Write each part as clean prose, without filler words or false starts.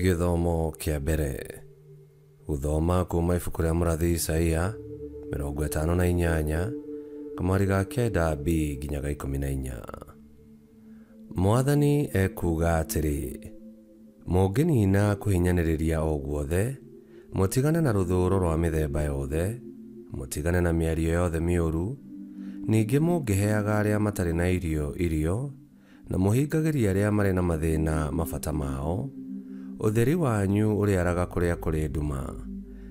Githomo kia mbere. Guthoma kuma ibuku ria Mũrathi Isaia 58 kamari ga 9b nginya ga 14. Mwathani ekuga atĩrĩ, mũngĩnina kũhinyanĩrĩria o guothe, mũtigane na rũthũũro rwa mĩthemba yothe, mũtigane na mĩario yothe mĩũru, ningĩ mũngĩheaga arĩa matarĩ na irio, na mũhingagĩria arĩa marĩ na mathĩna mabata mao, ũtheri wanyu ũrĩaraga kũrĩa kũrĩ nduma,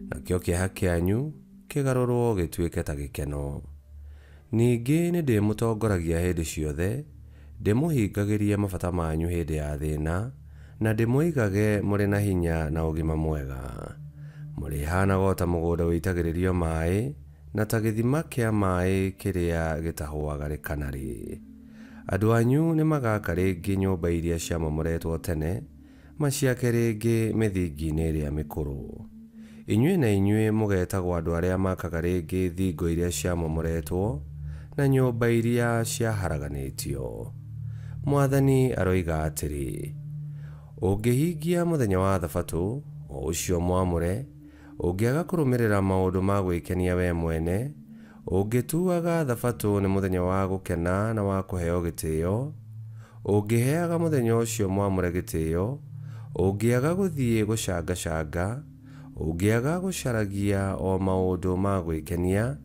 nakĩo kĩeha kĩanyu kĩgarũrwo gĩtuĩke ta gĩkeno. Ningĩ nĩndĩmũtongoragia hĩndĩ ciothe, ndĩmũhingagĩrie mabata manyu hĩndĩ ya thĩna, na ndĩmũigage mũrĩ na hinya na ũgima mwega. Mũrĩhanaga ta mũgũnda wĩitagĩrĩrio maĩ, na ta gĩthima kĩa maĩ kĩrĩa gĩtahũaga rĩkanarĩ. Andũ anyu nĩmagaka rĩngĩ nyũmba iria ciamomoretwo tene, maciake rĩngĩ mĩthingi-inĩ ĩrĩa mĩkũrũ. Inyuĩ na inyuĩ mũgetagwo andũ arĩa makaga rĩngĩ thingo iria ciamomoretwo, na nyũmba iria ciaharaganĩtio. Mwathani aroiga atĩrĩ, ũngĩhingia mũthenya wa Thabatũ, o ũcio mwamũre, ũngĩaga kũrũmĩrĩra maũndũ ma gwĩkenia we mwene, ũngĩtuaga Thabatũ nĩ mũthenya wa gũkena na wa kũheo gĩtĩo, ũngĩheaga mũthenya ũcio mwamũre gĩtĩo, ũngĩaga gũthiĩ gũcangacanga, ũngĩaga gũcaragia o maũndũ ma gwĩkenia,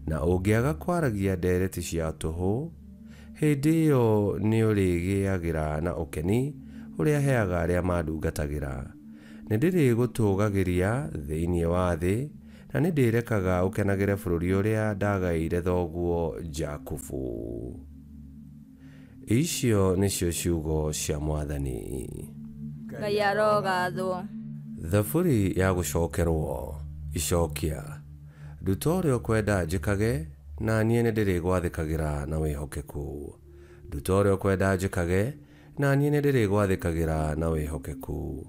na ũngĩaga kwaragia ndeereti cia tũhũ, hĩndĩ ĩyo nĩ ũrĩgĩagĩra na ũkeni ũrĩa heaga arĩa mandungatagĩra. Nĩndĩrĩgũtũgagĩria thĩinĩ wa thĩ, na nĩndĩrekaga ũkenagĩre bũrũri ũrĩa ndagaĩire thoguo Jakubu. Icio nĩcio ciugo cia Mwathani. Ngai arogathwo. Thaburi ya gũcokerwo. Icokia. Nduta ũrĩa ũkwenda njĩkage, na niĩ nĩndĩrĩgwathĩkagĩra na wĩhokeku. Nduta ũrĩa ũkwenda njĩkage, na niĩ nĩndĩrĩgwathĩkagĩra na wĩhokeku.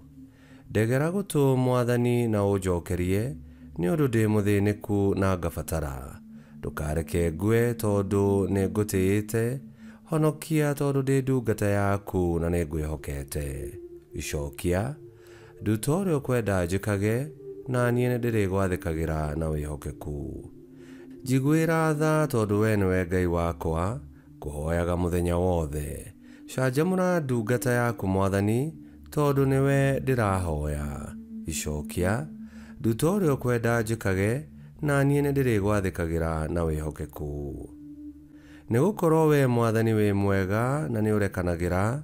Ndegera gũtũ Mwathani na ũnjokerie, nĩ ũndũ ndĩ mũthĩnĩku na ngabatara. Ndũkareke ngue tondũ nĩngũtĩĩte, honokia tondũ ndĩ ndungata yaku na nĩngwĩhokete. Icokia. Nduta ũrĩa ũkwenda njĩkage, na niĩ nĩndĩrĩgwathĩkagĩra na wĩhokeku. Njiguĩra tha tondũ we nĩwe Ngai wakwa, kũhoyaga mũthenya wothe. Canjamũra ndungata yaku Mwathani, tondũ nĩwe ndĩrahoya. Icokia. Nduta ũrĩa ũkwenda njĩkage, na niĩ nĩndĩrĩgwathĩkagĩra na wĩhokeku. Nĩgũkorwo we Mwathani wĩ mwega na nĩũrekanagĩra,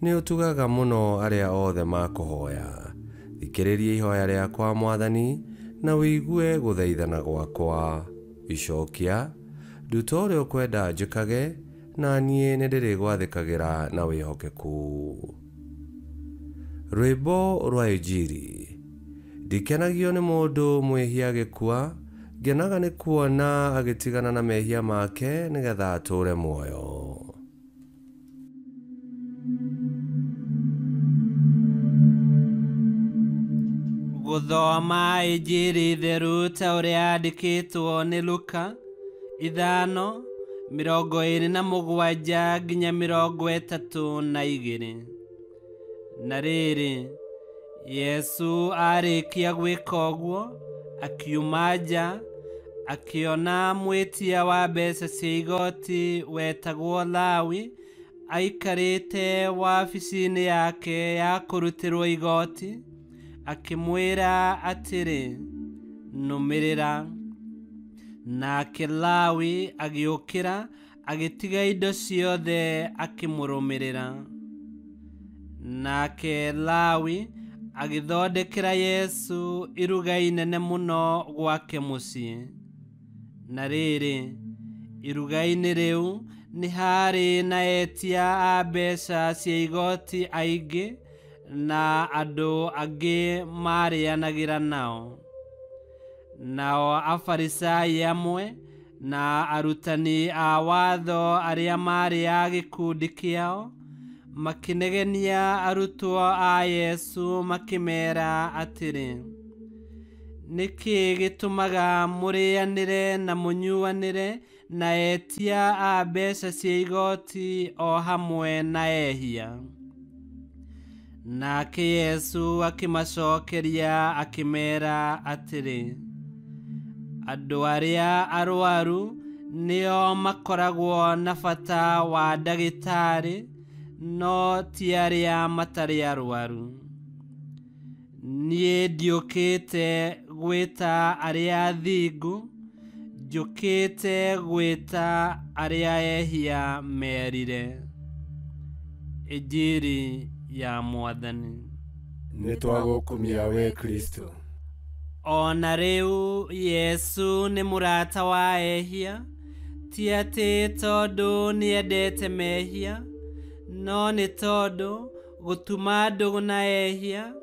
nĩũtugaga mũno arĩa othe makũhoya. Thikĩrĩria ihoya rĩakwa Mwathani, na wĩigue gũthaithana gwakwa. Icokia. Nduta ũrĩa ũkwenda njĩkage, na niĩ nĩndĩrĩgwathĩkagĩra na wĩhokeku. Rwĩmbo rwa Injili. Ndikenagio nĩ mũndũ mwĩhia agĩkua, ngenaga nĩ kuona agĩtigana na mehia make nĩgetha atũũre muoyo. Gũthoma Injili theru ta ũrĩa yandĩkĩtwo nĩ Luka 5:27 nginya 32. Na rĩrĩ, Yesu arĩkia gwĩka ũguo, akiuma nja, akĩona mwĩtia wa mbeca cia igoti wetagwo Lawi aikarĩte wabici-inĩ yake ya kũrutĩrwo igoti, akĩmwĩra atĩrĩ, nũmĩrĩra. Nake Lawi agĩũkĩra, agĩtiga indo ciothe akĩmũrũmĩrĩra. Nake Lawi agĩthondekera Yesu iruga inene mũno gwake mũciĩ. Na rĩrĩ, iruga-inĩ rĩu nĩ harĩ na etia a mbeca cia igoti aingĩ, na andũ angĩ marĩanagĩra nao. Nao Afarisai amwe na arutani a watho arĩa marĩ a gĩkundi kĩao makĩnegenia arutwo a Yesu makĩmera atĩrĩ, nĩkĩ gĩtũmaga mũrĩanĩre na mũnyuanĩre na etia a mbeca cia igoti o hamwe na ehia? Nake Yesu akimacokeria akimera atiri, andũ arĩa arwaru nĩo makoragwo na bata wa ndagĩtarĩ, no ti arĩa matarĩ arwaru. Niĩ ndiũkĩte gwĩta arĩa athingu, njũkĩte gwĩta arĩa ehia merire. Injiri ya Mwathani. Nĩtwagũkumia we Kristo. Ona rĩu Yesu nĩ mũrata wa ehia, ti atĩ tondũ nĩendete mehia, no nĩ tondũ gũtuma andũ na ehia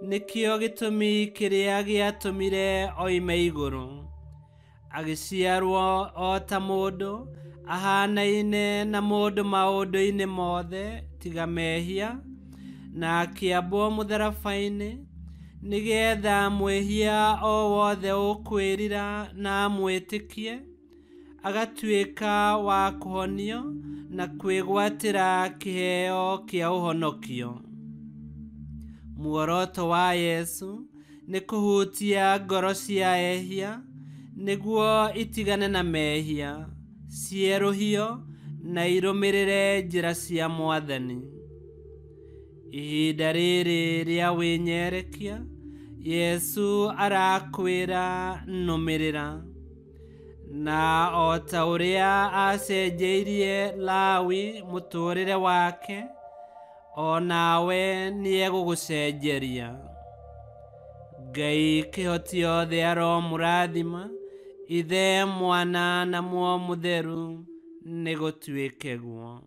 nĩkĩo gĩtũmi kĩrĩa gĩatũmire oime igũrũ. Agĩciarwo o ta mũndũ, ahanaine na mũndũ maũndũ-inĩ mothe tiga mehia, na akĩambwo mũtharaba-inĩ nĩgetha mwĩhia o wothe ũkwĩrira na mwĩtĩkie agatuĩka wa kũhonio na kwĩgwatĩra kĩheo kĩa ũhonokio. Muoroto wa Yesu nĩ kũhutia ngoro cia ehia nĩguo itigane na mehia, cierũhio na irũmĩrĩre njĩra cia Mwathani. Ihinda rĩrĩ rĩa wĩnyerekia, Yesu arakwĩra nũmĩrĩra. Na o ta ũrĩa acenjeirie Lawi mũtũrĩre wake, o nawe nĩegũgũcenjeria. Ngai kĩhoti othe aromũrathima, Ithe, Mwana na Muoyo Mũtheru, nĩ gũtuĩke guo.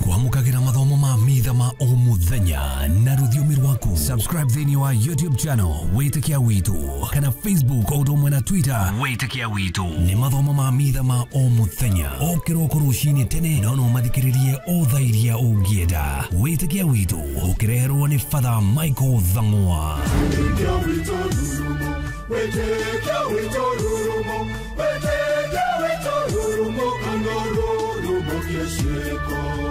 Kwamũkagĩra mathomo ma mitha ma o mũthenya na rũthiomi rwaku. Subscribe thĩinĩ wa YouTube channel Wĩtĩkia Witũ, kana Facebook o ũndũ ũmwe na Twitter Wĩtĩkia Witũ. Nĩ mathomo ma mitha ma o mũthenya, o kĩroko rũcinĩ tene, no mathikĩrĩrie o thaa iria ũngĩenda. Wĩtĩkia Witũ ũkĩreherwo nĩ Father Michael Thang'wa. Wĩtĩkia Witũ rurumo, Wĩtĩkia Witũ rurumo, Wĩtĩkia Witũ rurumo, kana rurumo kĩciko.